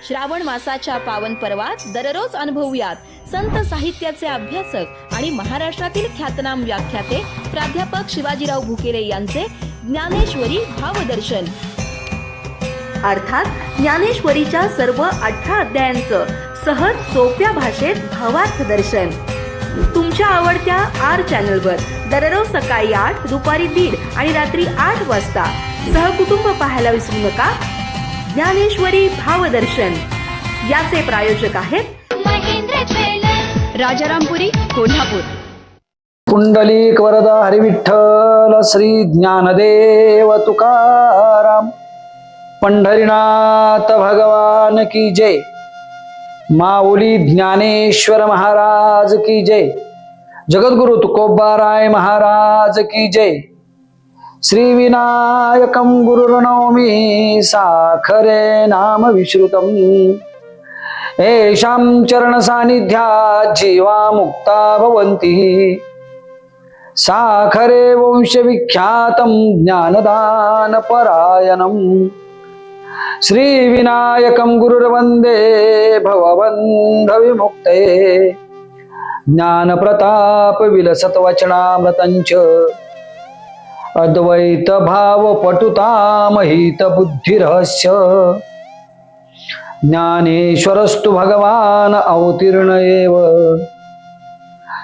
श्रावण मासाच्या पावन पर्वात दररोज अनुभवूयात संत साहित्याचे अभ्यासक आणि महाराष्ट्रातील ख्यातनाम व्याख्याते प्राध्यापक शिवाजीराव भुकेले यांचे ज्ञानेश्वरी भावदर्शन, अर्थात ज्ञानेश्वरीच्या सर्व 18 अध्यायांचं सहज सोप्या भाषेत भावार्थ दर्शन तुमच्या आवडत्या आर चॅनलवर दररोज सकाळी 8, दुपारी 1:30 आणि रात्री 8 वाजता सहकुटुंब पाहायला विसरू नका. ज्ञानेश्वरी भावदर्शन याचे प्रायोजक आहेत महेंद्र ज्वेलर्स, राजारामपुरी, कोल्हापूर. पुंडलिक वरदा हरिविठ्ठल श्री ज्ञानदेव तुकाराम. पंढरीनाथ भगवान की जय. माऊली ज्ञानेश्वर महाराज की जय. जगद्गुरु तुकोबाराय महाराज की जय. श्री विनायकं गुरुर्नौमि साखरे नाम विश्रुतम्. येषां चरण सानिध्यात् जीवा मुक्ता भवन्ति. साखरे वंश विख्यातं ज्ञानदान परायणम्. श्री विनायकं गुरुर्वन्दे भवबन्ध विमुक्ते. ज्ञान प्रताप विलसत वचनामृतञ्च. अद्वैत भाव पटुतामहित बुद्धिरहस्य. ज्ञानेश्वरस्तु भगवान अवतीर्ण एव.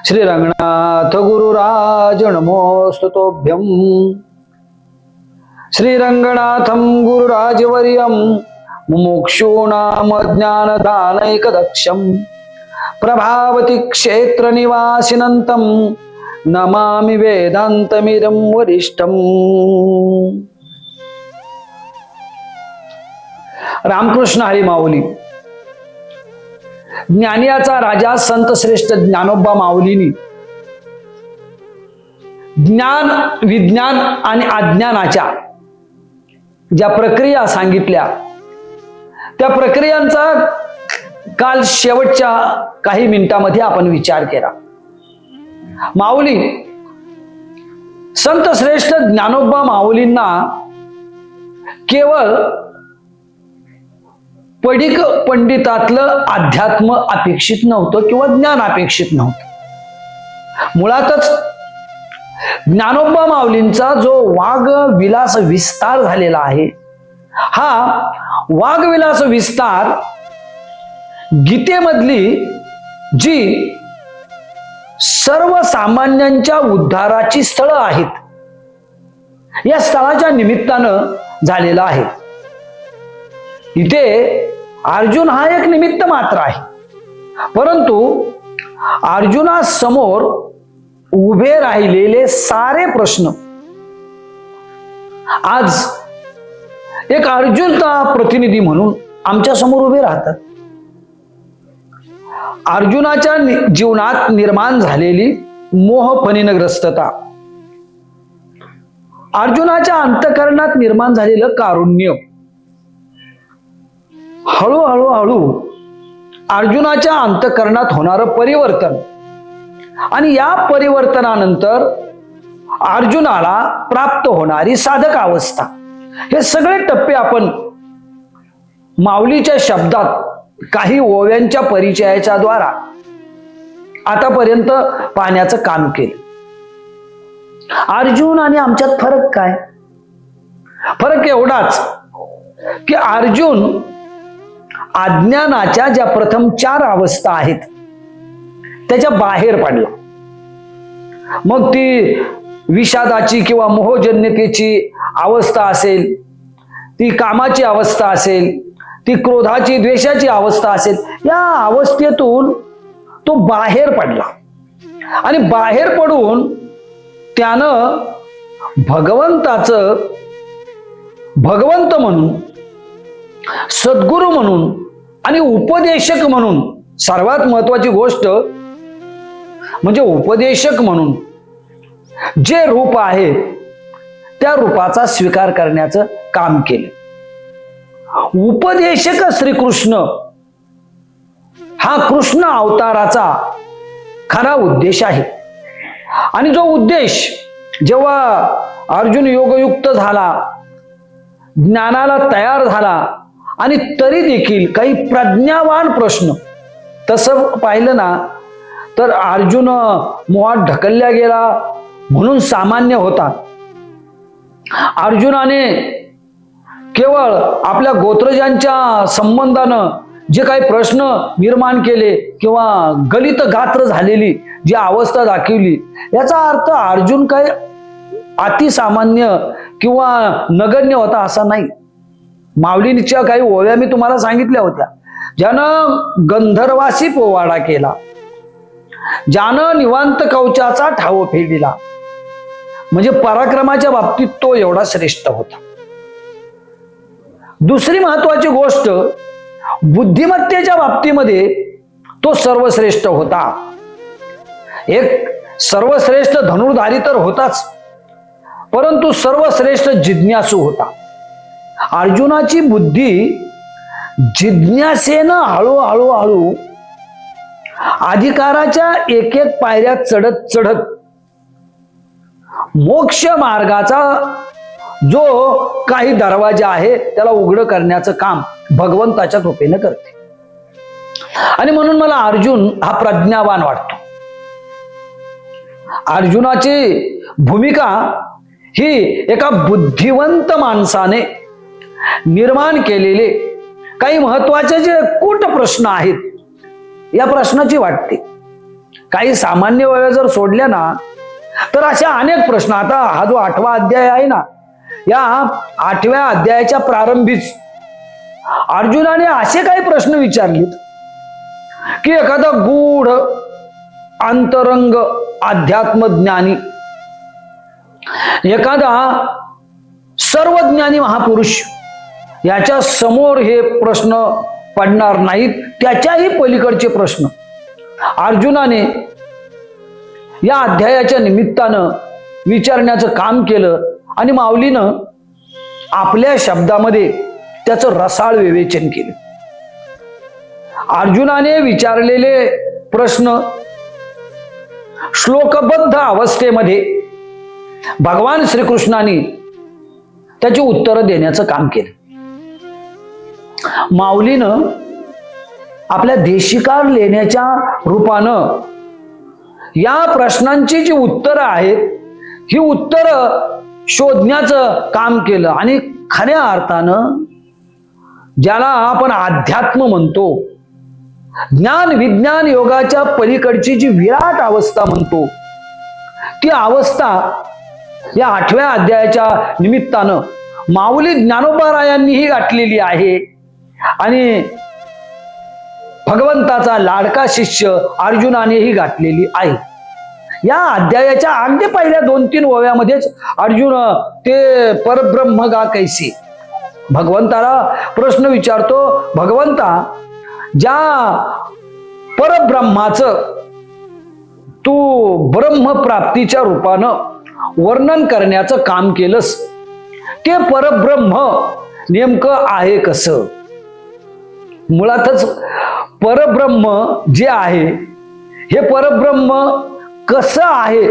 श्री रंगनाथ गुरुराज नमोस्तुतोभ्यं. श्री रंगनाथं गुरुराजवर्यं मुमुक्षूणाम ज्ञानदानैकदक्षं. प्रभावती क्षेत्र निवासिनन्तं नमामि वेदान्तमिदं वरिष्ठम्. रामकृष्ण हरी माऊली. ज्ञानियाचा राजा संत श्रेष्ठ ज्ञानोबा माऊलीनी ज्ञान, विज्ञान आणि अज्ञानाच्या ज्या प्रक्रिया सांगितल्या त्या प्रक्रियांचा काल शेवटच्या काही मिनिटांमध्ये आपण विचार केला. माऊली संत श्रेष्ठ ज्ञानोबा माऊलींना केवळ पडिक पंडितातलं अध्यात्म अपेक्षित नव्हतं किंवा ज्ञान अपेक्षित नव्हतं. मुळातच ज्ञानोबा माऊलींचा जो वाग विलास विस्तार झालेला आहे, हा वाग विलास विस्तार गीतेमधली जी सर्वसामान्यांच्या उद्धाराची स्थळं आहेत, या स्थळाच्या निमित्तानं झालेला आहे. इथे अर्जुन हा एक निमित्त मात्र आहे, परंतु अर्जुनासमोर उभे राहिलेले सारे प्रश्न आज एक अर्जुनचा प्रतिनिधी म्हणून आमच्या समोर उभे राहतात. अर्जुनाच्या जीवनात निर्माण झालेली मोहफणीनग्रस्तता, अर्जुनाच्या अंतःकरणात निर्माण झालेलं कारुण्य, हळूहळू अर्जुनाच्या अंतःकरणात होणारं परिवर्तन आणि या परिवर्तनानंतर अर्जुनाला प्राप्त होणारी साधक अवस्था, हे सगळे टप्पे आपण माऊलीच्या शब्दात काही ओव्यांच्या परिचयाच्या द्वारा आतापर्यंत पाहण्याचं काम केलं. अर्जुन आणि आमच्यात फरक काय? फरक एवढाच की अर्जुन अज्ञानाच्या ज्या प्रथम 4 अवस्था आहेत त्याच्या बाहेर पडला. मग ती विषादाची किंवा मोहजन्यतेची अवस्था असेल, ती कामाची अवस्था असेल, ती क्रोधाची द्वेषाची अवस्था असेल, या अवस्थेतून तो बाहेर पडला आणि बाहेर पडून त्यानं भगवंताचं भगवंत म्हणून, सद्गुरू म्हणून आणि उपदेशक म्हणून, सर्वात महत्वाची गोष्ट म्हणजे उपदेशक म्हणून जे रूप आहे त्या रूपाचा स्वीकार करण्याचं काम केलं. उपदेशक श्रीकृष्ण हा कृष्ण अवताराचा खरा उद्देश आहे. आणि जो उद्देश जेव्हा अर्जुन योगयुक्त झाला, ज्ञानाला तयार झाला आणि तरी देखील काही प्रज्ञावान प्रश्न, तसं पाहिलं ना तर अर्जुन मोहात ढकलल्या गेला म्हणून सामान्य होता. अर्जुनाने केवळ आपल्या गोत्रजांच्या संबंधानं जे काही प्रश्न निर्माण केले किंवा गलित गात्र झालेली जी अवस्था दाखवली, याचा अर्थ अर्जुन काही अतिसामान्य किंवा नगण्य होता असा नाही. माऊलींच्या काही ओव्या मी तुम्हाला सांगितल्या होत्या. ज्यानं गंधर्वासी पोवाडा केला, ज्यानं निवांत कवचाचा ठाव फेडिला, म्हणजे पराक्रमाच्या बाबतीत तो एवढा श्रेष्ठ होता. दुसरी महत्वाची गोष्ट, बुद्धिमत्तेच्या बाबतीमध्ये तो सर्वश्रेष्ठ होता. एक सर्वश्रेष्ठ धनुर्धारी तर होताच, परंतु सर्वश्रेष्ठ जिज्ञासू होता. अर्जुनाची बुद्धी जिज्ञासेनं हळूहळू अधिकाराच्या एक एक पायऱ्या चढत चढत मोक्ष मार्गाचा जो काही दरवाजा आहे त्याला उघड करण्याचं काम भगवंताच्या कृपेनं करते. आणि म्हणून मला अर्जुन हा प्रज्ञावान वाटतो. अर्जुनाची भूमिका ही एका बुद्धिवंत माणसाने निर्माण केलेले काही महत्वाचे जे कूट प्रश्न आहेत या प्रश्नाची वाटते. काही सामान्य वेळ जर सोडल्या ना तर अशा अनेक प्रश्न, आता हा जो 8वा अध्याय आहे ना, या 8व्या अध्यायाच्या प्रारंभीच अर्जुनाने असे काही प्रश्न विचारलेत की एखादा गूढ अंतरंग अध्यात्मज्ञानी, एखादा सर्वज्ञानी महापुरुष याच्या समोर हे प्रश्न पडणार नाहीत, त्याच्याही पलीकडचे प्रश्न अर्जुनाने या अध्यायाच्या निमित्तानं विचारण्याचं काम केलं. आणि माऊलीनं आपल्या शब्दामध्ये त्याचं रसाळ विवेचन केलं. अर्जुनाने विचारलेले प्रश्न श्लोकबद्ध अवस्थेमध्ये भगवान श्रीकृष्णाने त्याची उत्तरं देण्याचं काम केलं. माऊलीनं आपल्या देशिकार लेण्याच्या रूपानं या प्रश्नांची जी उत्तरं आहेत ही उत्तरं शोधण्याचं काम केलं. आणि खऱ्या अर्थानं ज्याला आपण अध्यात्म म्हणतो, ज्ञान विज्ञान योगाच्या पलीकडची जी विराट अवस्था म्हणतो, ती अवस्था या 8व्या अध्यायाच्या निमित्तानं माऊली ज्ञानोबारायांनीही गाठलेली आहे. आणि भगवंताचा लाडका शिष्य अर्जुनानेही गाठलेली आहे. या अध्यायाच्या अगदी पहिल्या 2-3 ओव्यामध्येच अर्जुन ते परब्रह्म गा कैसे भगवंताला प्रश्न विचारतो. भगवंता, ज्या परब्रह्माचं तू ब्रह्मप्राप्तीच्या रूपानं वर्णन करण्याचं काम केलंस, ते परब्रह्म नेमकं आहे कसं? मुळातच परब्रह्म जे आहे हे परब्रह्म कसं आहे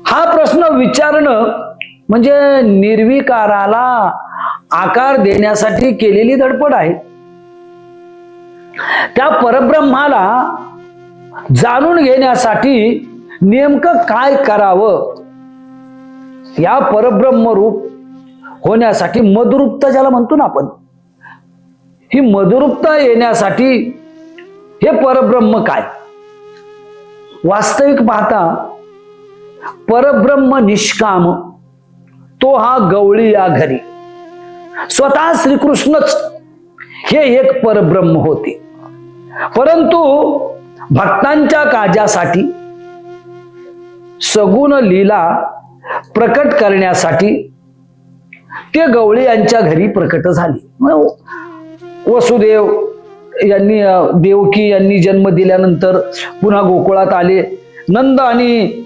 हा प्रश्न विचारणं म्हणजे निर्विकाराला आकार देण्यासाठी केलेली धडपड आहे. त्या परब्रह्माला जाणून घेण्यासाठी नेमकं काय करावं, या परब्रह्म रूप होण्यासाठी मदरूपता ज्याला म्हणतो ना आपण, ही मदरूपता येण्यासाठी हे परब्रह्म काय? वास्तविक पाहता परब्रह्म निष्काम, तो हा गवळी या घरी. स्वतः श्रीकृष्णच हे एक परब्रह्म होते, परंतु भक्तांच्या काजासाठी सगुण लीला प्रकट करण्यासाठी ते गवळी यांच्या घरी प्रकट झाले. वसुदेव यांनी, देवकी यांनी जन्म दिल्यानंतर पुन्हा गोकुळात आले. नंद आणि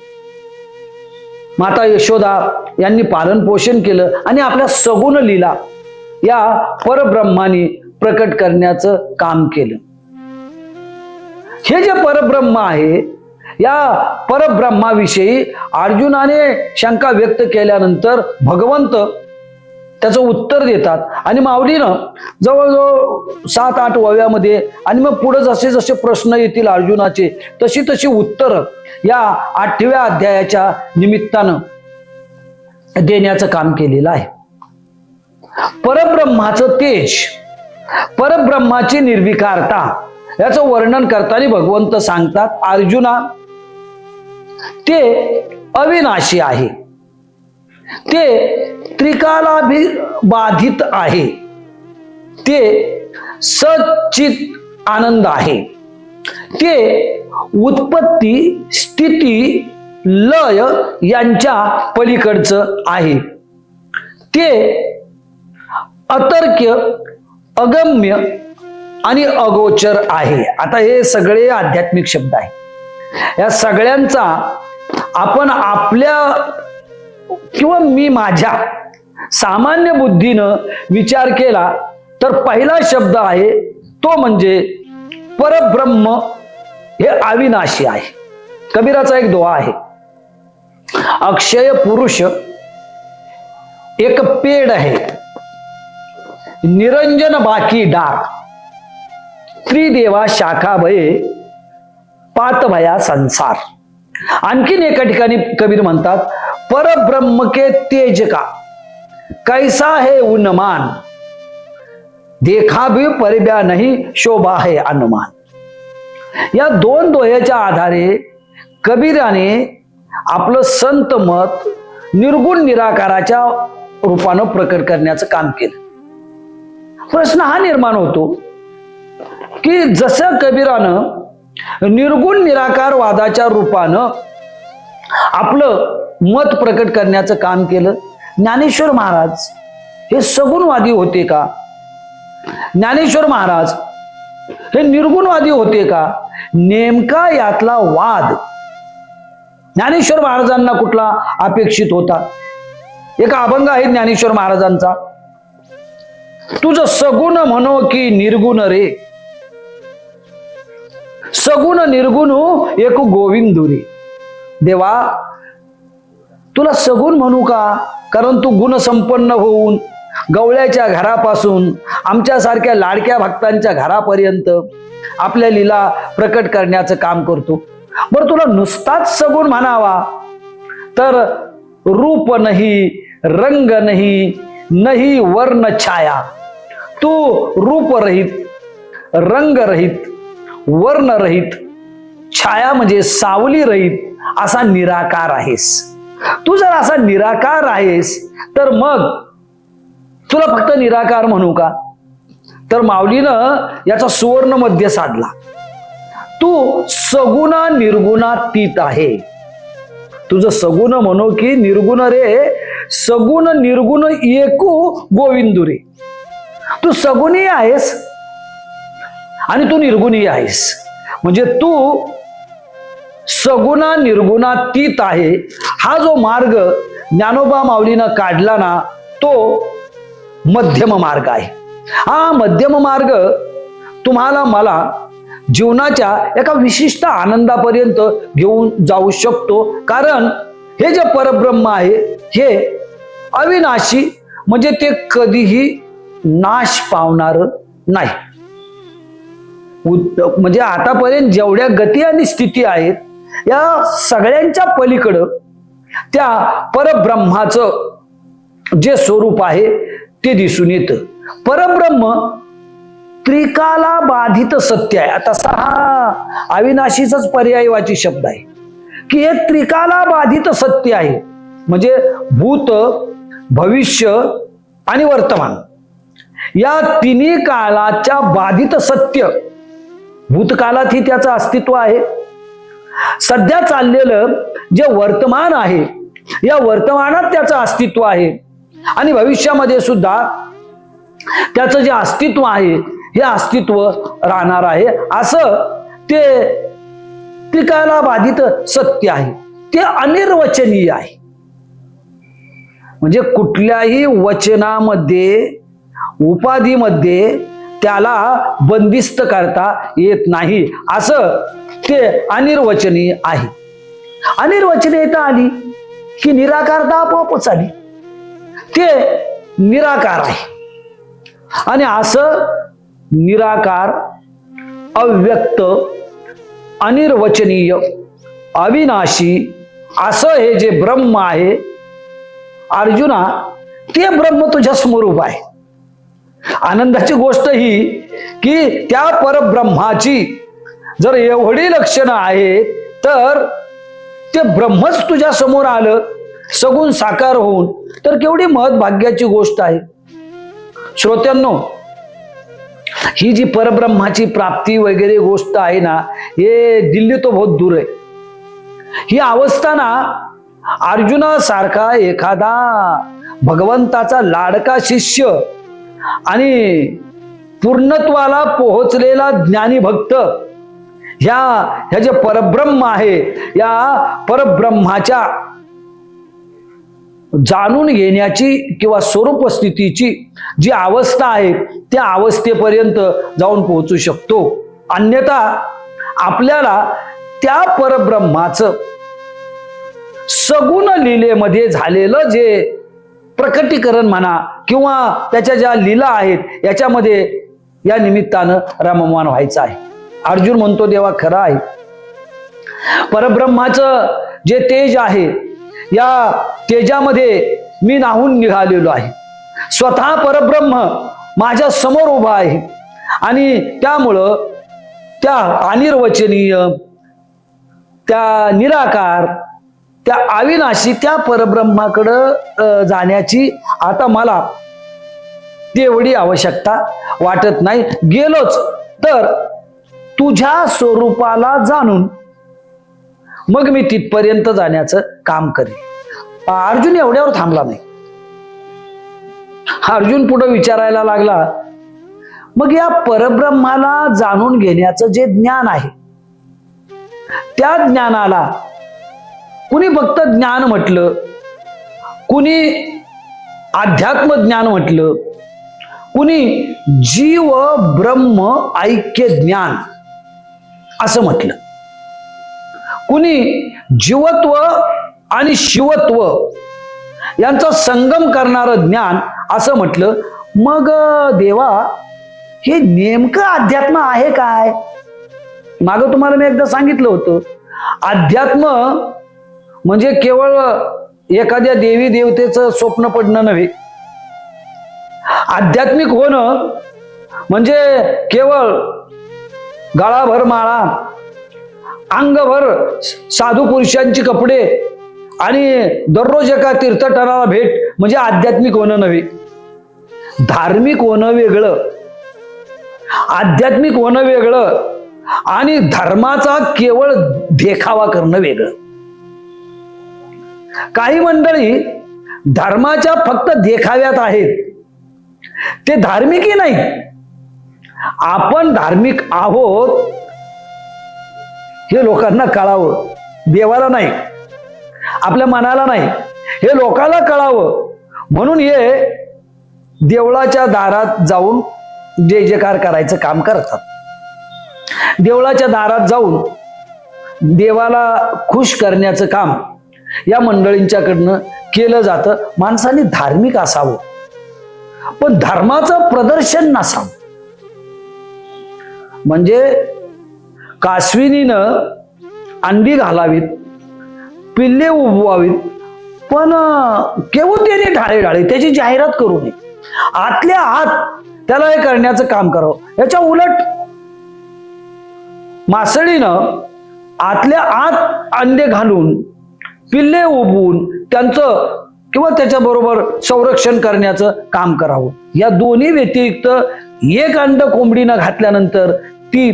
माता यशोदा यांनी पालन पोषण केलं आणि आपल्या सगुण लीला या परब्रह्माने प्रकट करण्याचं काम केलं. हे जे परब्रह्म आहे, या परब्रह्माविषयी अर्जुनाने शंका व्यक्त केल्यानंतर भगवंत त्याचं उत्तर देतात. आणि माऊलीनं जवळजवळ 7-8 ओव्यामध्ये आणि मग पुढे जसे जसे प्रश्न येतील अर्जुनाचे तशी तशी उत्तर या 8व्या अध्यायाच्या निमित्तानं देण्याचं काम केलेलं आहे. परब्रह्माचं तेज, परब्रह्माची निर्विकारता याचं वर्णन करताना भगवंत सांगतात, अर्जुना ते अविनाशी आहे, ते त्रिकालाबाधित आहे, ते सच्चित आनंद आहे, ते उत्पत्ती स्थिती लय यांच्या पलीकडचं आहे, ते अतर्क्य अगम्य आणि अगोचर आहे. आता हे सगळे आध्यात्मिक शब्द आहे. या सगळ्यांचा आपण आपल्या किंवा मी माझ्या सामान्य बुद्धीनं विचार केला तर पहिला शब्द आहे तो म्हणजे परब्रह्म हे अविनाशी आहे. कबीराचा एक दोहा आहे, अक्षय पुरुष एक पेड़ है, निरंजन बाकी डाक, त्रिदेवा शाखा भये पात भया संसार. आणखीन एका ठिकाणी कबीर म्हणतात, परब्रह्म के तेज का कैसा है उन्मान, देखा भी परब्या नहीं शोभा है अनुमान. या दोन दोह्याच्या आधारे कबीराने आपलं संत मत निर्गुण निराकाराच्या रूपानं प्रकट करण्याचं काम केलं. प्रश्न हा निर्माण होतो की जसं कबीरानं निर्गुण निराकार वादाच्या रूपानं आपलं मत प्रकट करण्याचं काम केलं, ज्ञानेश्वर महाराज हे सगुणवादी होते का? ज्ञानेश्वर महाराज हे निर्गुणवादी होते का? नेमका यातला वाद ज्ञानेश्वर महाराजांना कुठला अपेक्षित होता? एक अभंग आहे ज्ञानेश्वर महाराजांचा, तुझं सगुण म्हणो की निर्गुण रे, सगुण निर्गुण एक गोविंदू रे. देवा तुला सगुण म्हणू का? कारण तू गुण संपन्न होऊन गवळ्याच्या घरापासून आमच्यासारख्या लाडक्या भक्तांच्या घरापर्यंत आपल्या लीला प्रकट करण्याचं काम करतो. बरं तुला नुसताच सगुण म्हणावा तर रूप नाही, रंग नाही, नाही वर्ण छाया, तू रूप रहित, रंग रहित, वर्ण रहित, छाया म्हणजे सावली रहित असा निराकार आहेस. तू जर असा निराकार आहेस तर मग तुला फक्त निराकार म्हणू का? तर माऊलीनं याचा सुवर्ण मध्य साधला. तू सगुणा निर्गुणातीत आहे. तुझं सगुण म्हणू की निर्गुण रे, सगुण निर्गुण एकू गोविंदू रे. तू सगुणी आहेस आणि तू निर्गुणी आहेस, म्हणजे तू सगुणा निर्गुणातीत आहे. हा जो मार्ग ज्ञानोबा माऊलीनं काढला ना तो मध्यम मार्ग आहे. हा मध्यम मार्ग तुम्हाला मला जीवनाच्या एका विशिष्ट आनंदापर्यंत घेऊन जाऊ शकतो. कारण हे जे परब्रह्म आहे हे अविनाशी, म्हणजे ते कधीही नाश पावणार नाही. म्हणजे आतापर्यंत जेवढ्या गती आणि स्थिती आहेत या सगळ्यांच्या पलीकडं त्या परब्रह्माचं जे स्वरूप आहे ते दिसून येतं. परब्रह्म त्रिकाला बाधित सत्य आहे. तसा हा अविनाशीचाच पर्यायवाची शब्द आहे की हे त्रिकाला बाधित सत्य आहे, म्हणजे भूत, भविष्य आणि वर्तमान या तिन्ही कालाच्या बाधित सत्य. भूतकालातही त्याचं अस्तित्व आहे, सध्या चाललेलं जे वर्तमान आहे या वर्तमानात त्याचं अस्तित्व आहे, आणि भविष्यामध्ये सुद्धा त्याचं जे अस्तित्व आहे हे अस्तित्व राहणार आहे. असं ते त्रिकाला बाधित सत्य आहे. ते अनिर्वचनीय आहे, म्हणजे कुठल्याही वचनामध्ये उपाधीमध्ये त्याला बंदिस्त करता येत नाही. असं ते अनिर्वचनीय आहे. अनिर्वचनीयता आली की निराकारता आपोआपच आली. ते निराकार आहे. आणि असं निराकार, अव्यक्त, अनिर्वचनीय, अविनाशी असं हे जे ब्रह्म आहे अर्जुना, ते ब्रह्म तुझ्या समोर उभा आहे. आनंदाची गोष्ट ही की त्या परब्रह्माची जर एवढी लक्षणं आहेत तर ते ब्रह्मच तुझ्या समोर आलं सगुण साकार होऊन, तर केवढी महत्भाग्याची गोष्ट आहे. श्रोत्यांनो, ही जी परब्रह्माची प्राप्ती वगैरे गोष्ट आहे ना, हे दिल्ली तो बहुत दूर आहे. ही अवस्था ना अर्जुनासारखा एखादा भगवंताचा लाडका शिष्य आणि पूर्णत्वाला पोहोचलेला ज्ञानी भक्त ह्या जे परब्रह्म आहे, या परब्रह्माच्या जाणून घेण्याची किंवा स्वरूप स्थितीची जी अवस्था आहे त्या अवस्थेपर्यंत जाऊन पोहोचू शकतो. अन्यथा आपल्याला त्या परब्रह्माचं सगुण लीलेमध्ये झालेलं जे प्रकटीकरण म्हणा किंवा त्याच्या ज्या लीला आहेत याच्यामध्ये या निमित्तानं रममाण व्हायचं आहे. अर्जुन म्हणतो देवा खरं आहे, परब्रह्माचं जे तेज आहे या तेजामध्ये मी नाहून निघालेलो आहे. स्वतः परब्रह्म माझ्या समोर उभा आहे आणि त्यामुळं त्या अनिर्वचनीय, त्या निराकार, त्या अविनाशी त्या परब्रह्माकडं जाण्याची आता मला तेवढी आवश्यकता वाटत नाही. गेलोच तर तुझ्या स्वरूपाला जाणून मग मी तिथपर्यंत जाण्याचं काम करेन. अर्जुन एवढ्यावर थांबला नाही. अर्जुन पुढे विचारायला लागला, मग या परब्रह्माला जाणून घेण्याचं जे ज्ञान आहे त्या ज्ञानाला कुणी फक्त ज्ञान म्हटलं, कुणी अध्यात्म ज्ञान म्हटलं, कुणी जीव ब्रह्म ऐक्य ज्ञान असं म्हटलं, कुणी जीवत्व आणि शिवत्व यांचा संगम करणारं ज्ञान असं म्हटलं. मग देवा, हे नेमकं अध्यात्म आहे काय? मागं तुम्हाला मी एकदा सांगितलं होतं, अध्यात्म म्हणजे केवळ एखाद्या देवी देवतेचं स्वप्न पडणं नव्हे. आध्यात्मिक होणं म्हणजे केवळ गळाभर माळा, अंगभर साधू पुरुषांची कपडे आणि दररोज एका तीर्थटनाला भेट म्हणजे आध्यात्मिक होणं नव्हे. धार्मिक होणं वेगळं, आध्यात्मिक होणं वेगळं आणि धर्माचा केवळ देखावा करणं वेगळं. काही मंडळी धर्माच्या फक्त देखाव्यात आहेत, ते धार्मिकही नाही. आपण धार्मिक आहोत हे लोकांना कळावं, देवाला नाही, आपल्या मनाला नाही, हे लोकांना कळावं म्हणून हे देवळाच्या दारात जाऊन जय जयकार करायचं काम करतात. देवळाच्या दारात जाऊन देवाला खुश करण्याचं काम या मंडळींच्याकडनं केलं जातं. माणसाने धार्मिक असावं पण धर्माचं प्रदर्शन नसावं. म्हणजे कासविनीनं अंडी घालावीत, पिल्ले उबवावीत, पण केवढ्याने ढाळे ढाळे त्याची जाहिरात करू नये. आतल्या आत त्याला हे करण्याचं काम करावं. याच्या उलट मासळीनं आतल्या आत अंडे घालून पिल्ले उबवून त्यांचं किंवा त्याच्याबरोबर संरक्षण करण्याचं काम करावं. या दोन्ही व्यतिरिक्त एक अंड कोंबडीनं घातल्यानंतर ती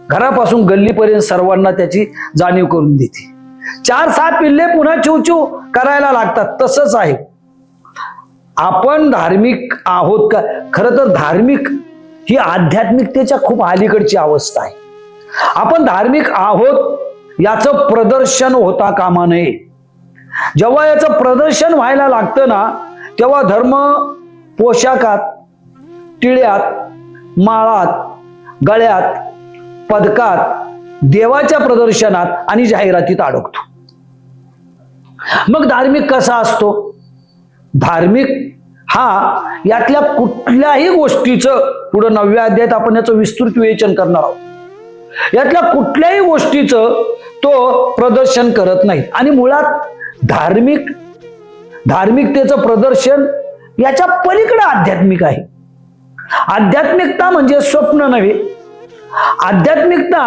घरापासून गल्लीपर्यंत सर्वांना त्याची जाणीव करून देते. 4-6 पिल्ले पुन्हा चिवचिव करायला लागतात. तसंच आहे, आपण धार्मिक आहोत का? खरं तर धार्मिक ही आध्यात्मिकतेच्या खूप अलीकडची अवस्था आहे. आपण धार्मिक आहोत याचं प्रदर्शन होता कामा नये. जेव्हा याचं प्रदर्शन व्हायला लागतं ना, तेव्हा धर्म पोशाखात, टिळ्यात, माळात, गळ्यात, पदकात, देवाच्या प्रदर्शनात आणि जाहिरातीत अडकतो. मग धार्मिक कसा असतो? धार्मिक हा यातल्या कुठल्याही गोष्टीचं पुढं 9व्या अध्यायात आपण याचं विस्तृत विवेचन करणार आहोत. यातल्या कुठल्याही गोष्टीचं तो प्रदर्शन करत नाही. आणि मुळात धार्मिकतेचं प्रदर्शन याच्या पलीकडे आध्यात्मिक आहे. आध्यात्मिकता म्हणजे स्वप्न नव्हे. आध्यात्मिकता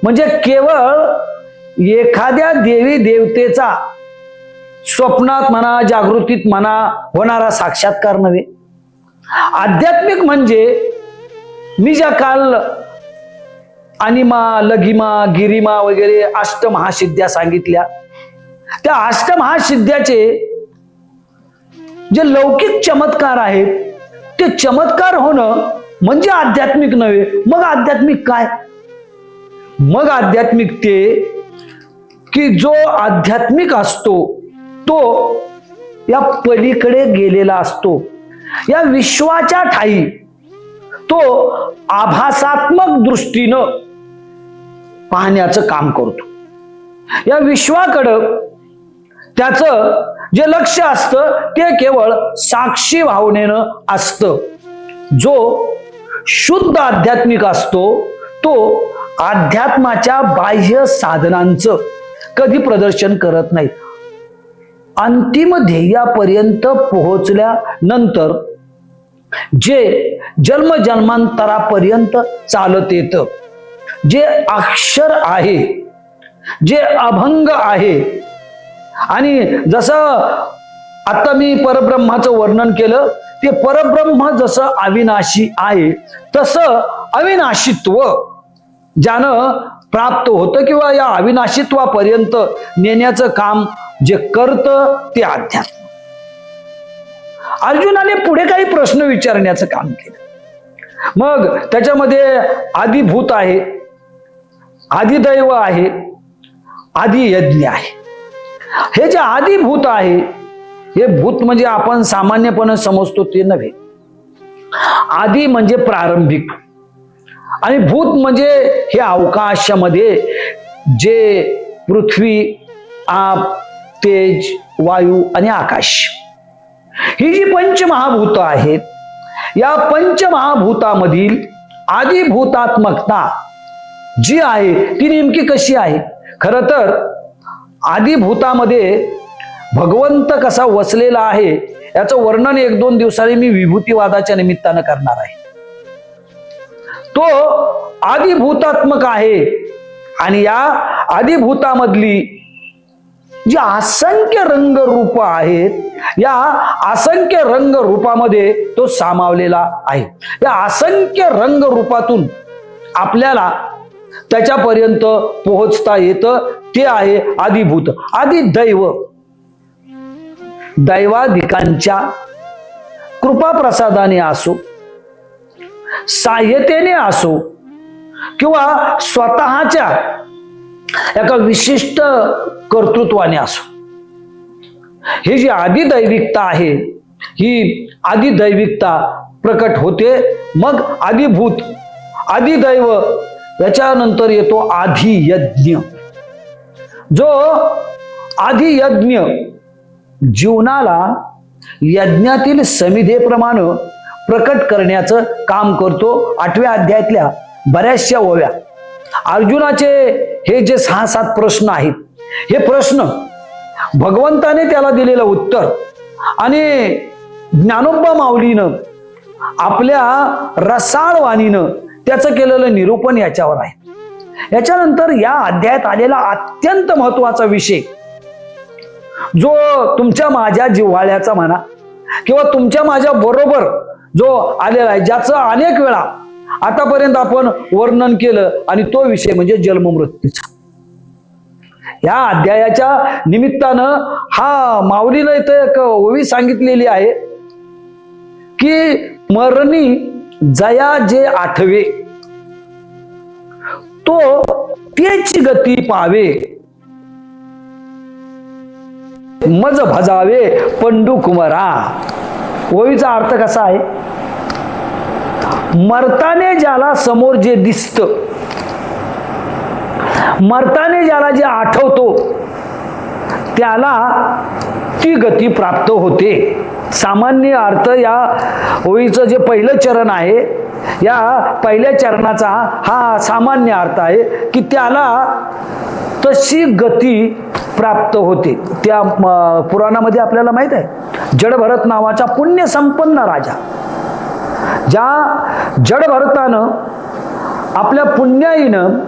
म्हणजे केवळ एखाद्या देवी देवतेचा स्वप्नात म्हणा, जागृतीत म्हणा होणारा साक्षात्कार नव्हे. आध्यात्मिक म्हणजे मी ज्या काल अनिमा, लघिमा, गिरिमा वगैरे अष्टमहासिद्ध्या सांगितल्या, त्या अष्टमहासिद्ध्याचे जे लौकिक चमत्कार आहेत ते चमत्कार होणं म्हणजे आध्यात्मिक नव्हे. मग आध्यात्मिक काय? मग आध्यात्मिक ते की जो आध्यात्मिक असतो तो या पलीकडे गेलेला असतो. या विश्वाच्या ठाई तो आभासात्मक दृष्टीनं पाहण्याचं काम करतो. या विश्वाकडं त्याचं जे लक्ष असतं ते केवळ साक्षी भावनेनं असतं. जो शुद्ध आध्यात्मिक असतो तो अध्यात्माच्या बाह्य साधनांचं कधी प्रदर्शन करत नाही. अंतिम ध्येयापर्यंत पोहोचल्यानंतर जे जन्मजन्मांतरापर्यंत चालत येतं, जे अक्षर आहे, जे अभंग आहे, आणि जसं आता मी परब्रह्माचं वर्णन केलं, ते परब्रह्म जसं अविनाशी आहे तसं अविनाशीत्व ज्यानं प्राप्त होतं किंवा या अविनाशीत्वापर्यंत नेण्याचं काम जे करतं ते अध्यात्म. अर्जुनाने पुढे काही प्रश्न विचारण्याचं काम केलं. मग त्याच्यामध्ये आदिभूत आहे, आदिदैव आहे, आदियज्ञ आहे. हे जे आदिभूत आहे, हे भूत म्हणजे आपण सामान्यपणे समजतो ते नव्हे. आदी म्हणजे प्रारंभिक आणि भूत म्हणजे हे अवकाशामध्ये जे पृथ्वी, आप, तेज, वायू आणि आकाश, ही जी पंचमहाभूत आहेत, या पंचमहाभूतामधील आदिभूतात्मकता जी आहे ती नेमकी कशी आहे? खरं तर आदिभूतामध्ये भगवंत कसा वसलेला आहे याचं वर्णन 1-2 दिवसांनी मी विभूतिवादाच्या निमित्तानं करणार आहे. तो आदिभूतात्मक आहे आणि या आदिभूतामधली जी असंख्य रंगरूप आहेत, या असंख्य रंगरूपामध्ये तो सामावलेला आहे. या असंख्य रंगरूपातून आपल्याला त्याच्यापर्यंत पोहोचता येतं. ते आहे आदिभूत. आदिदैव, दैवाधिकांच्या कृपाप्रसादाने असो, सहाय्यतेने असो किंवा स्वतःच्या एका विशिष्ट कर्तृत्वाने असो, ही जी आदिदैविकता आहे ही आदिदैविकता प्रकट होते. मग आदिभूत, आदिदैव, याच्यानंतर येतो आदियज्ञ. जो आदियज्ञ जीवनाला यज्ञातील समिधेप्रमाणे प्रकट करण्याचं काम करतो. 8व्या अध्यायातल्या बऱ्याचशा ओव्या अर्जुनाचे हे जे 6-7 प्रश्न आहेत, हे प्रश्न भगवंताने त्याला दिलेलं उत्तर आणि ज्ञानोबा माऊलीनं आपल्या रसाळ वाणीनं त्याचं केलेलं निरूपण याच्यावर आहे. याच्यानंतर या अध्यायात आलेला अत्यंत महत्वाचा विषय, जो तुमच्या माझ्या जिव्हाळ्याचा म्हणा किंवा तुमच्या माझ्या बरोबर जो आलेला आहे, ज्याचं अनेक वेळा आतापर्यंत आपण वर्णन केलं, आणि तो विषय म्हणजे जन्म मृत्यूचा. या अध्यायाच्या निमित्तानं हा माऊलीनं इथं एक ओवी सांगितलेली आहे की मरणी जया जे आठवे तो तेच गती पावे, मज भजावे पंडू कुमारा. ओवीचा अर्थ कसा आहे? मरताने ज्याला समोर जे दिसत, मरताने ज्याला जे आठवतो त्याला ती गती प्राप्त होते. सामान्य अर्थ या ओळीचं जे पहिलं चरण आहे, या पहिल्या चरणाचा हा सामान्य अर्थ आहे की त्याला तशी गती प्राप्त होते. त्या पुराणामध्ये आपल्याला माहित आहे, जडभरत नावाचा पुण्यसंपन्न राजा, ज्या जडभरतानं आपल्या पुण्याईनं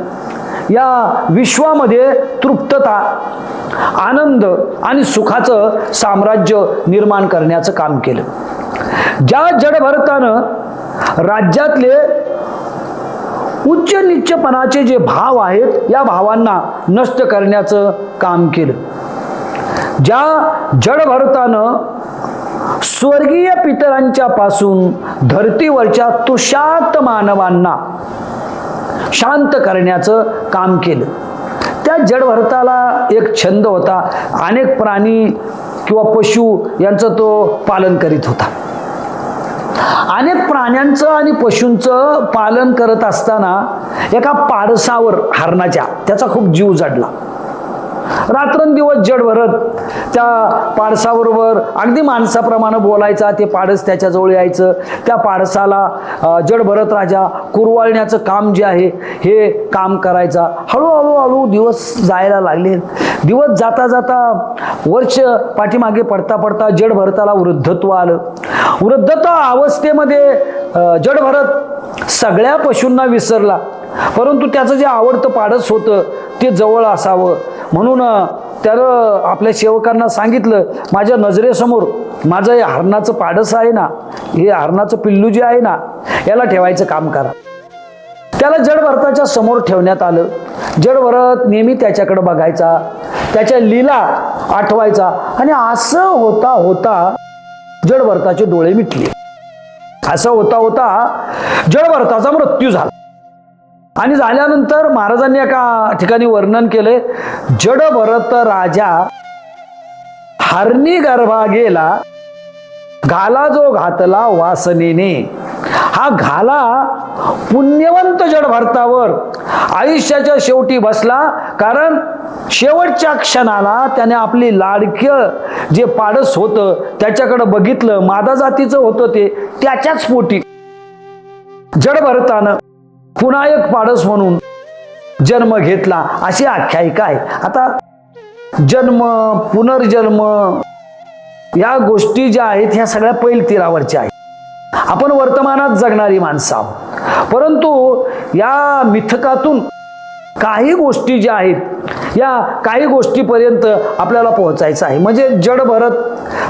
या विश्वामध्ये तृप्तता, आनंद आणि सुखाचं साम्राज्य निर्माण करण्याचं काम केलं. ज्या जडभरतानं राज्यातले उच्च नीचपणाचे जे भाव आहेत या भावांना नष्ट करण्याचं काम केलं. ज्या जडभरतानं स्वर्गीय पितरांच्या पासून धरतीवरच्या तुषात मानवांना शांत करण्याचं काम केलं. त्या जडभरताला एक छंद होता, अनेक प्राणी किंवा पशु यांचं तो पालन करीत होता. अनेक प्राण्यांचं आणि पशूंचं पालन करत असताना एका पाडसावर, हरणाच्या, त्याचा खूप जीव जडला. रात्रंदिवस जडभरत त्या पाडसाबरोबर अगदी माणसाप्रमाणे बोलायचा. ते पाडस त्याच्याजवळ यायचं. त्या पाडसाला जडभरत राजा कुरवाळण्याचं काम जे आहे हे काम करायचा. हळूहळू दिवस जायला लागले. दिवस जाता जाता वर्ष पाठीमागे पडता पडता जडभरताला वृद्धत्व आलं. वृद्धत्व अवस्थेमध्ये जडभरत सगळ्या पशूंना विसरला, परंतु त्याचं जे आवडतं पाडस होतं ते जवळ असावं म्हणून त्यानं आपल्या सेवकांना सांगितलं, माझ्या नजरेसमोर माझं हे हरणाचं पाडस आहे ना, हे हरणाचं पिल्लू जे आहे ना, याला ठेवायचं काम करा. त्याला जडभरताच्या समोर ठेवण्यात आलं. जडभरत नेहमी त्याच्याकडे बघायचा, त्याच्या लीला आठवायचा आणि असं होता होता जडभरताचे डोळे मिटले. असं होता होता जडभरताचा मृत्यू झाला. आणि झाल्यानंतर महाराजांनी एका ठिकाणी वर्णन केले, जडभरत राजा हरणी गर्भा गेला, घाला जो घातला वासनेने. हा घाला पुण्यवंत जडभरतावर आयुष्याच्या शेवटी बसला, कारण शेवटच्या क्षणाला त्याने आपली लाडक्य जे पाडस होतं त्याच्याकडे बघितलं. मादा जातीचं होतं ते, त्याच्याच पोटी जडभरतानं पुन्हा एक पाडस म्हणून जन्म घेतला, अशी आख्यायिका आहे. आता जन्म, पुनर्जन्म या गोष्टी ज्या आहेत ह्या सगळ्या पैलतीरावरच्या आहेत. आपण वर्तमानात जगणारी माणसं आहोत, परंतु या मिथकातून काही गोष्टी ज्या आहेत या काही गोष्टीपर्यंत आपल्याला पोहोचायचं आहे. म्हणजे जडभरत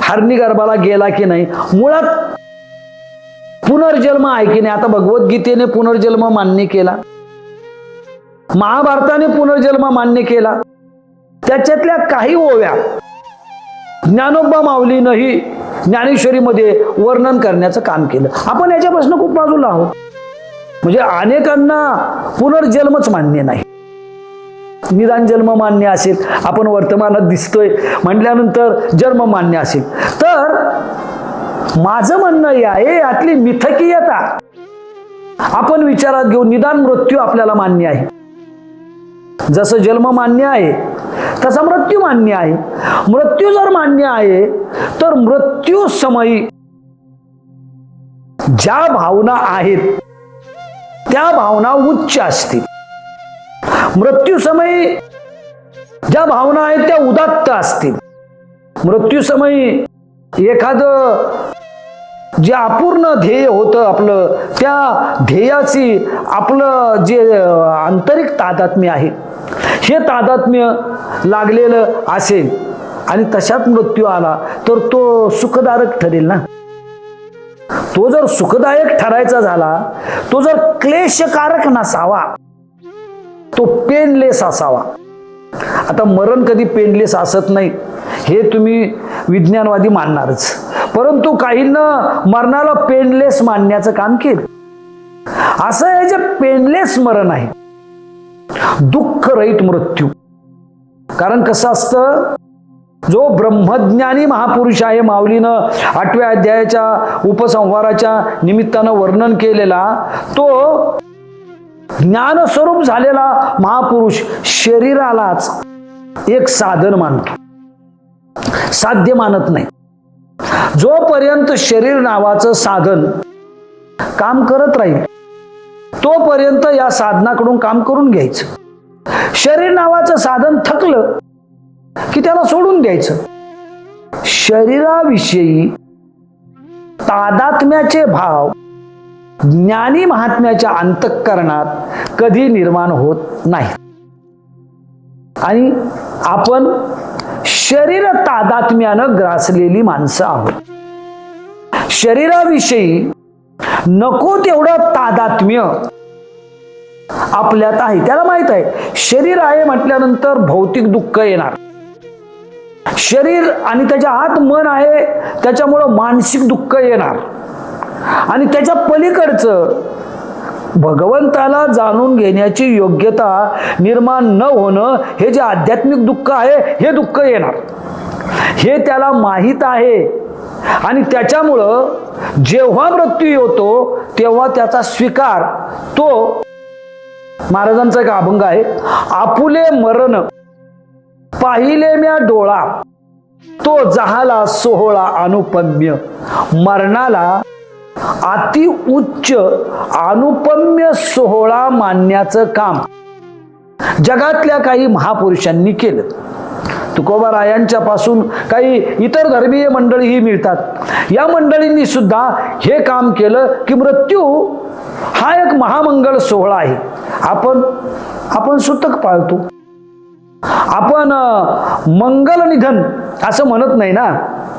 हरणी गर्भाला गेला की नाही, मुळात पुनर्जन्म आहे की नाही. आता भगवद्गीतेने पुनर्जन्म मान्य केला, महाभारताने पुनर्जन्म मान्य केला. त्याच्यातल्या काही ओव्या ज्ञानोबा माऊलीनंही ज्ञानेश्वरीमध्ये वर्णन करण्याचं काम केलं. आपण याच्यापासून खूप बाजूला आहोत. म्हणजे अनेकांना पुनर्जन्मच मान्य नाही, निदान जन्म मान्य असेल. आपण वर्तमानात दिसतोय म्हटल्यानंतर जन्म मान्य असेल. तर माझं म्हणणं हे आहे, यातली मिथकीयता आपण विचारात घेऊन निदान मृत्यू आपल्याला मान्य आहे. जसं जन्म मान्य आहे तसा मृत्यू मान्य आहे. मृत्यू जर मान्य आहे तर मृत्यू समयी ज्या भावना आहेत त्या भावना उच्च असतील. मृत्यू समयी ज्या भावना आहेत त्या उदात्त असतील. मृत्यू समयी एखादं जे अपूर्ण ध्येय होतं आपलं, त्या ध्येयाची आपलं जे आंतरिक तादात्म्य आहे हे तादात्म्य लागलेलं असेल आणि तशात मृत्यू आला तर तो सुखदायक ठरेल ना. तो जर सुखदायक ठरायचा झाला, तो जर क्लेशकारक नसावा, तो पेनलेस असावा. आता मरण कधी पेनलेस असत नाही हे तुम्ही विज्ञानवादी मानणारच, परंतु काहींना मरणाला पेनलेस मानण्याचं काम केलं. असं हे जे पेनलेस मरण आहे, दुःख रहित मृत्यू. कारण कसं असतं, जो ब्रह्मज्ञानी महापुरुष आहे, माऊलीनं 8व्या अध्यायाच्या उपसंहाराच्या निमित्तानं वर्णन केलेला, तो ज्ञानस्वरूप झालेला महापुरुष शरीरालाच एक साधन मानतो, साध्य मानत नाही. जोपर्यंत शरीर नावाचं साधन काम करत राहील तोपर्यंत या साधनाकडून काम करून घ्यायचं. शरीर नावाचं साधन थकलं की त्याला सोडून द्यायचं. शरीराविषयी तादात्म्याचे भाव ज्ञानी महात्म्याच्या अंतःकरणात कधी निर्माण होत नाही. आणि आपण शरीर तादात्म्यानं ग्रासलेली माणसं आहोत. शरीराविषयी नको तेवढं तादात्म्य आपल्यात आहे. त्याला माहित आहे शरीर आहे म्हटल्यानंतर भौतिक दुःख येणार. शरीर आणि त्याच्या आत मन आहे त्याच्यामुळं मानसिक दुःख येणार. आणि त्याच्या पलीकडचं भगवंताला जाणून घेण्याची योग्यता निर्माण न होणं हे जे आध्यात्मिक दुःख आहे हे दुःख येणार. हे त्याला माहीत आहे. आणि त्याच्यामुळं जेव्हा मृत्यू येतो तेव्हा त्याचा स्वीकार तो महाराजांचा एक अभंग आहे. आपुले मरण पाहिले म्या डोळा तो जहाला सोहळा अनुपम्य. मरणाला अति उच्च अनुपम्य सोहळा मानण्याचं काम जगातल्या काही महापुरुषांनी केलं. तुकोबारायांच्या पासून काही इतर धर्मीय मंडळीही मिळतात. या मंडळींनी सुद्धा हे काम केलं की मृत्यू हा एक महामंगल सोहळा आहे. आपण सुतक पाळतो. आपण मंगल निधन असं म्हणत नाही ना,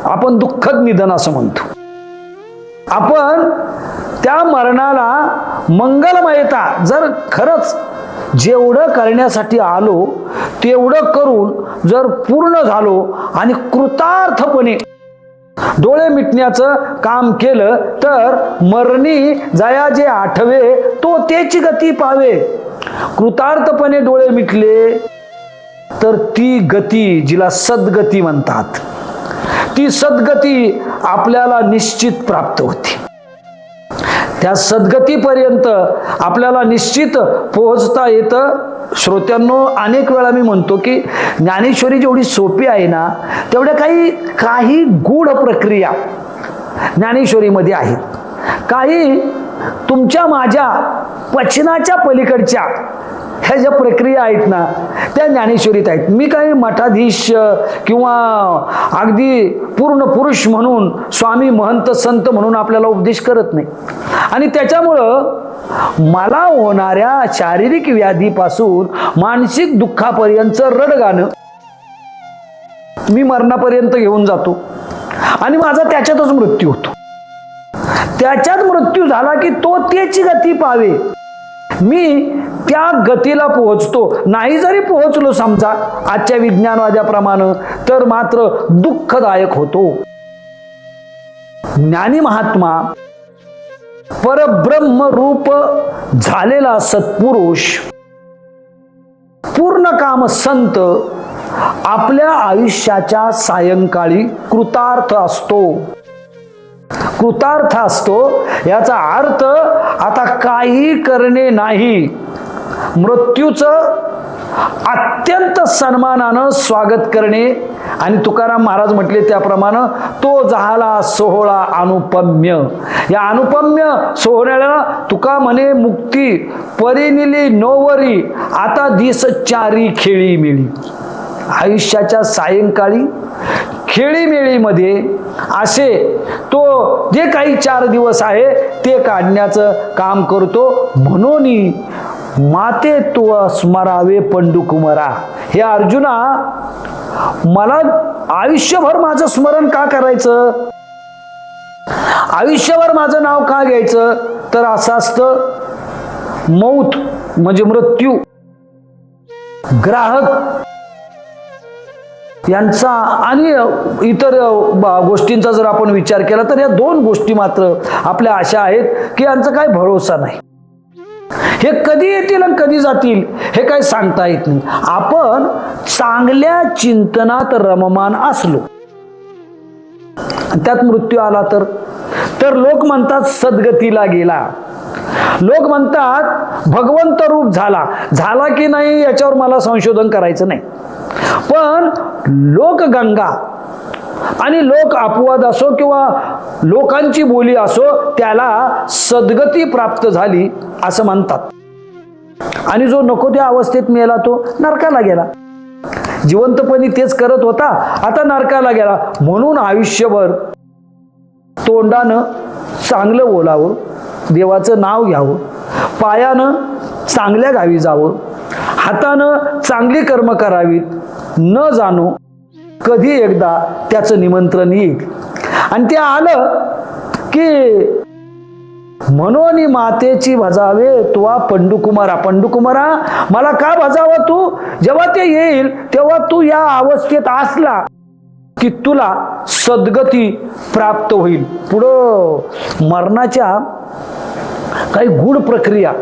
आपण दुःखद निधन असं म्हणतो. आपण त्या मरणाला मंगलमयता जर खरंच जेवढं करण्यासाठी आलो तेवढं करून जर पूर्ण झालो आणि कृतार्थपणे डोळे मिटण्याचं काम केलं तर मरणी जया जे आठवे तो तेची गती पावे. कृतार्थपणे डोळे मिटले तर ती गती जिला सद्गती म्हणतात ती सद्गती आपल्याला निश्चित प्राप्त होते. त्या सद्गतीपर्यंत आपल्याला निश्चित पोहोचता येतं. श्रोत्यांनो, अनेक वेळा मी म्हणतो की ज्ञानेश्वरी जेवढी सोपी आहे ना तेवढ्या काही गूढ प्रक्रिया ज्ञानेश्वरीमध्ये आहेत. काही तुमच्या माझ्या पचनाच्या पलीकडच्या ह्या ज्या प्रक्रिया आहेत ना त्या ज्ञानेश्वरीत आहेत. मी काही मठाधीश किंवा अगदी पूर्ण पुरुष म्हणून स्वामी महंत संत म्हणून आपल्याला उपदेश करत नाही. आणि त्याच्यामुळं मला होणाऱ्या शारीरिक व्याधीपासून मानसिक दुःखापर्यंत रडगाणं मी मरणापर्यंत घेऊन जातो आणि माझा त्याच्यातच मृत्यू होतो. त्याच्यात मृत्यू झाला की तो त्याची गती पावे. मी त्या गतीला पोहोचतो. नाही जरी पोहोचलो समजा आजच्या विज्ञानवाद्याप्रमाणे तर मात्र दुःखदायक होतो. ज्ञानी महात्मा परब्रह्म रूप झालेला सत्पुरुष पूर्ण काम संत आपल्या आयुष्याच्या सायंकाळी कृतार्थ असतो. याचा अर्थ आता काही करणे नाही. मृत्यूचं अत्यंत सन्मानानं स्वागत करणे. आणि तुकाराम महाराज म्हटले त्याप्रमाणे तो झाला सोहळा अनुपम्य. या अनुपम्य सोहळ्याला तुका म्हणे मुक्ती परिनिली नोवरी आता दिस चारी खेळी मिळी. आयुष्याच्या सायंकाळी खेळीमेळीमध्ये असे तो जे काही 4 दिवस आहे ते काढण्याचं काम करतो. म्हणून माते तू स्मरावे पंडुकुमारा. हे अर्जुना, मला आयुष्यभर माझं स्मरण का करायचं, आयुष्यभर माझं नाव का घ्यायचं, तर असं असतं मौत म्हणजे मृत्यू, ग्राहक यांचा आणि इतर गोष्टींचा जर आपण विचार केला तर या 2 गोष्टी मात्र आपल्या अशा आहेत की यांचा काही भरोसा नाही. हे कधी येतील आणि कधी जातील हे काही सांगता येत नाही. आपण चांगल्या चिंतनात रममान असलो त्यात मृत्यू आला तर लोक म्हणतात सद्गतीला गेला, लोक म्हणतात भगवंत रूप झाला की नाही याच्यावर मला संशोधन करायचं नाही. पण लोकगंगा आणि लोक अपवाद असो किंवा लोकांची बोली असो त्याला सद्गती प्राप्त झाली असं म्हणतात। आणि जो नको त्या अवस्थेत मेला तो नरकाला गेला। जिवंतपणी तेच करत होता, आता नरकाला गेला। म्हणून आयुष्यभर तोंडानं चांगलं बोलावं, देवाचं नाव घ्यावं, पायानं चांगल्या गावी जावं, हातानं चांगली कर्म करावीत, न जाणो कधी एकदा त्याचं निमंत्रण येईल। आणि ते आलं की म्हणून मातेची भजावे तुवा पंडुकुमारा, पंडुकुमारा मला का भजावं तू? जेव्हा ते येईल तेव्हा तू या अवस्थेत असला की तुला सद्गती प्राप्त होईल। पुढं मरणाच्या काही गूढ प्रक्रिया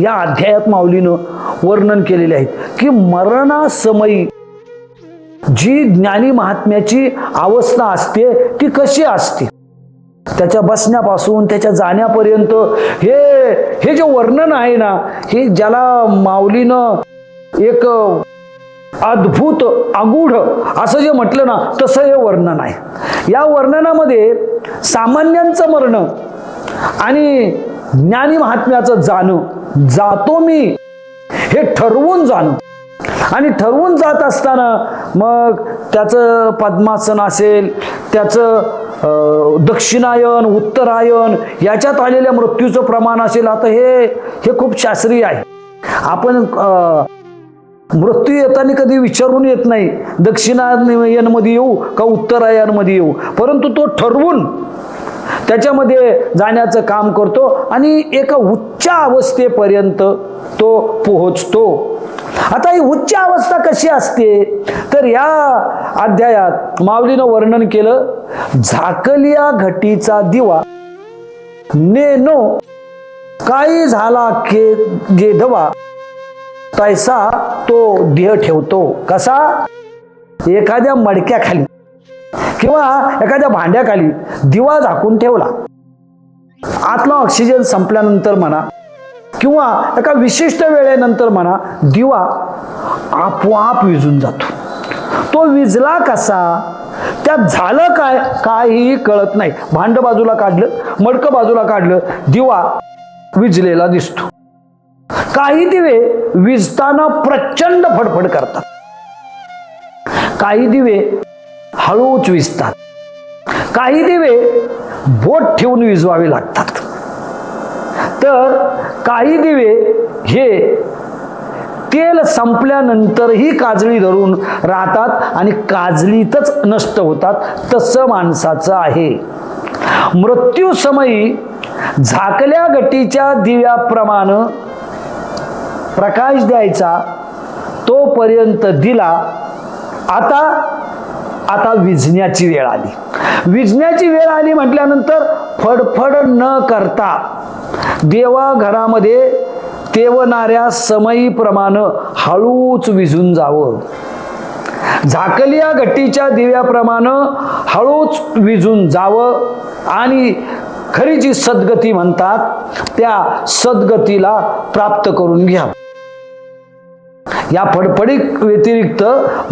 या अध्यायात माऊलीनं वर्णन केलेले आहेत की मरणासमयी जी ज्ञानी महात्म्याची अवस्था असते ती कशी असते, त्याच्या बसण्यापासून त्याच्या जाण्यापर्यंत हे जे वर्णन आहे ना, हे ज्याला माऊलीनं एक अद्भुत अगूढ असं जे म्हटलं ना तसं हे वर्णन आहे। या वर्णनामध्ये सामान्यांचं मरण आणि ज्ञानी महात्म्याचं जाणं, जातो मी हे ठरवून जाणं, आणि ठरवून जात असताना मग त्याचं पद्मासन असेल, त्याचं दक्षिणायन उत्तरायण याच्यात आलेल्या मृत्यूचं प्रमाण असेल। आता हे खूप शास्त्रीय आहे। आपण मृत्यू येताना कधी विचारून येत नाही दक्षिणायनमध्ये येऊ का उत्तरायणमध्ये येऊ, परंतु तो ठरवून त्याच्यामध्ये जाण्याचं काम करतो आणि एका उच्च अवस्थेपर्यंत तो पोहोचतो। आता ही उच्च अवस्था कशी असते तर या अध्यायात माऊलीनं वर्णन केलं, झाकलिया घटीचा दिवा नेनो काही झाला गेधवा तैसा तो देह ठेवतो। कसा? एखाद्या मडक्याखाली किंवा एखाद्या भांड्याखाली दिवा झाकून ठेवला, आतला ऑक्सिजन संपल्यानंतर म्हणा किंवा एका विशिष्ट वेळेनंतर म्हणा दिवा आपोआप विझून जातो। तो विझला कसा, त्यात झालं काय काहीही कळत नाही। भांड बाजूला काढलं, मडकं बाजूला काढलं, दिवा विझलेला दिसतो। काही दिवे विझताना प्रचंड फडफड करतात, काही दिवे हळूच विझतात, काही दिवे बोट ठेवून विझवावे लागतात, तर काही दिवे हे तेल संपल्यानंतरही काजळी धरून राहतात आणि काजळीतच नष्ट होतात। तसं माणसाचं आहे। मृत्यू समयी झाकल्या घटीच्या दिव्याप्रमाणे प्रकाश द्यायचा तोपर्यंत दिला, आता विझण्याची वेळ आली। विझण्याची वेळ आली म्हटल्यानंतर फडफड न करता देवाघरामध्ये तेवणाऱ्या समयीप्रमाणे हळूच विझून जावं। झाकलिया घटीच्या दिव्याप्रमाणे हळूच विझून जावं आणि खरी जी सद्गती म्हणतात त्या सद्गतीला प्राप्त करून घ्या। या फडफडी व्यतिरिक्त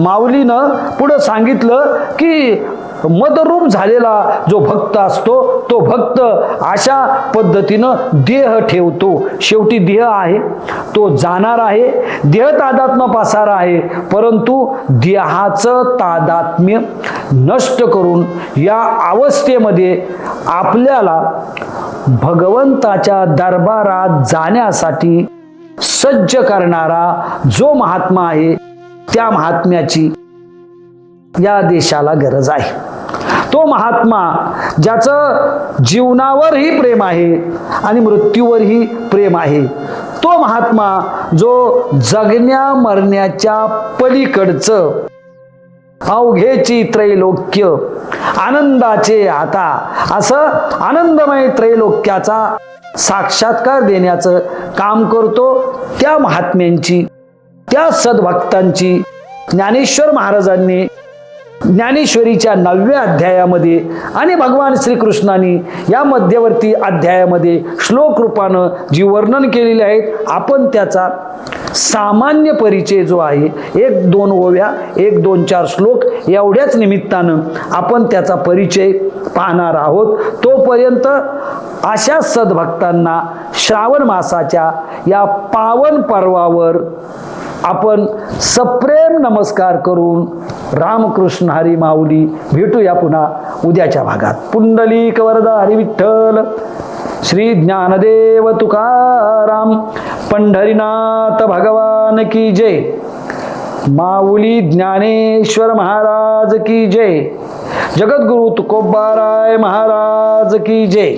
माऊलीनं पुढे सांगितलं की मदरूप झालेला जो भक्त असतो तो भक्त अशा पद्धतीनं देह ठेवतो। शेवटी देह आहे तो जाणार आहे, देह तादात्म्य पासार आहे, परंतु देहाचं तादात्म्य नष्ट करून या अवस्थेमध्ये आपल्याला भगवंताच्या दरबारात जाण्यासाठी सज्ज करणारा जो महात्मा आहे त्या महात्म्याची या देशाला गरज आहे। तो महात्मा ज्याचं जीवनावरही प्रेम आहे आणि मृत्यूवरही प्रेम आहे, तो महात्मा जो जगण्या मरण्याच्या पलीकडचं अवघेची त्रैलोक्य आनंदाचे आता असं आनंदमय त्रैलोक्याचा साक्षात्कार देण्याचं काम करतो। त्या महात्म्यांची, त्या सद्भक्तांची ज्ञानेश्वर महाराजांनी ज्ञानेश्वरीच्या 9व्या अध्यायामध्ये आणि भगवान श्रीकृष्णांनी या मध्यवर्ती अध्यायामध्ये श्लोक रूपानं जी वर्णन केलेली आहेत, आपण त्याचा सामान्य परिचय जो आहे 1-2 ओव्या 1-2-4 श्लोक एवढ्याच निमित्तानं आपण त्याचा परिचय पाहणार आहोत. तोपर्यंत अशा सद्भक्तांना श्रावण मासाच्या या पावन पर्वावर आपण सप्रेम नमस्कार करून रामकृष्ण हरी माऊली भेटूया पुन्हा उद्याच्या भागात. पुंडलिक वरदा हरी विठ्ठल. श्री ज्ञानदेव तुकाराम पंढरीनाथ भगवान की जय. माऊली ज्ञानेश्वर महाराज की जय. जगद्गुरु तुकोबाराय महाराज की जय.